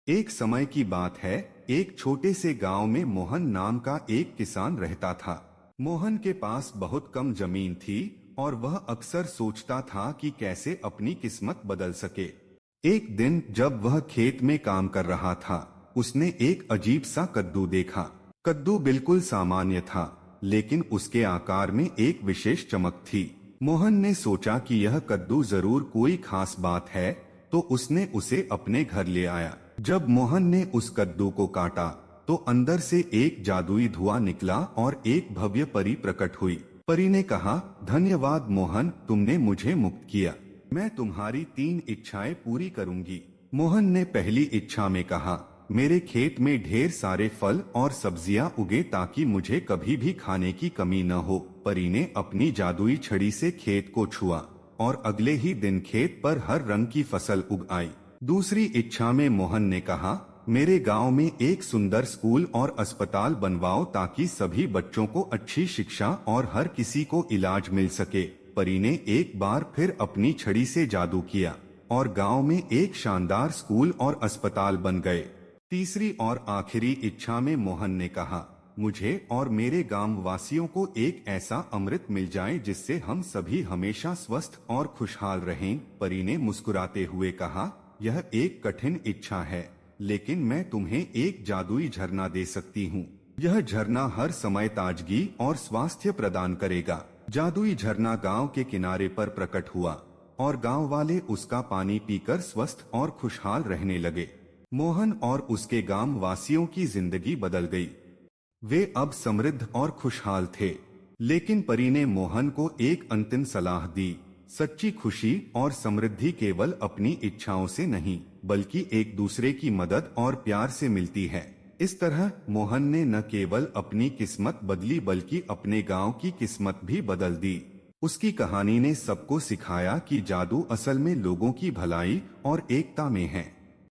एक समय की बात है। एक छोटे से गांव में मोहन नाम का एक किसान रहता था। मोहन के पास बहुत कम जमीन थी और वह अक्सर सोचता था कि कैसे अपनी किस्मत बदल सके। एक दिन जब वह खेत में काम कर रहा था, उसने एक अजीब सा कद्दू देखा। कद्दू बिल्कुल सामान्य था, लेकिन उसके आकार में एक विशेष चमक थी। मोहन ने सोचा कि यह कद्दू जरूर कोई खास बात है, तो उसने उसे अपने घर ले आया। जब मोहन ने उस कद्दू को काटा, तो अंदर से एक जादुई धुआं निकला और एक भव्य परी प्रकट हुई। परी ने कहा, धन्यवाद मोहन, तुमने मुझे मुक्त किया। मैं तुम्हारी 3 इच्छाएं पूरी करूंगी। मोहन ने पहली इच्छा में कहा, मेरे खेत में ढेर सारे फल और सब्जियां उगे ताकि मुझे कभी भी खाने की कमी न हो। परी ने अपनी जादुई छड़ी से खेत को छुआ और अगले ही दिन खेत पर हर रंग की फसल उग आई। दूसरी इच्छा में मोहन ने कहा, मेरे गांव में एक सुंदर स्कूल और अस्पताल बनवाओ ताकि सभी बच्चों को अच्छी शिक्षा और हर किसी को इलाज मिल सके। परी ने एक बार फिर अपनी छड़ी से जादू किया और गांव में एक शानदार स्कूल और अस्पताल बन गए। तीसरी और आखिरी इच्छा में मोहन ने कहा, मुझे और मेरे गांव वासियों को एक ऐसा अमृत मिल जाए जिससे हम सभी हमेशा स्वस्थ और खुशहाल रहें। परी ने मुस्कुराते हुए कहा, यह एक कठिन इच्छा है, लेकिन मैं तुम्हें एक जादुई झरना दे सकती हूँ। यह झरना हर समय ताजगी और स्वास्थ्य प्रदान करेगा। जादुई झरना गांव के किनारे पर प्रकट हुआ और गांव वाले उसका पानी पीकर स्वस्थ और खुशहाल रहने लगे। मोहन और उसके गांव वासियों की जिंदगी बदल गई। वे अब समृद्ध और खुशहाल थे। लेकिन परी ने मोहन को एक अंतिम सलाह दी, सच्ची खुशी और समृद्धि केवल अपनी इच्छाओं से नहीं, बल्कि एक दूसरे की मदद और प्यार से मिलती है। इस तरह मोहन ने न केवल अपनी किस्मत बदली बल्कि अपने गांव की किस्मत भी बदल दी। उसकी कहानी ने सबको सिखाया कि जादू असल में लोगों की भलाई और एकता में है।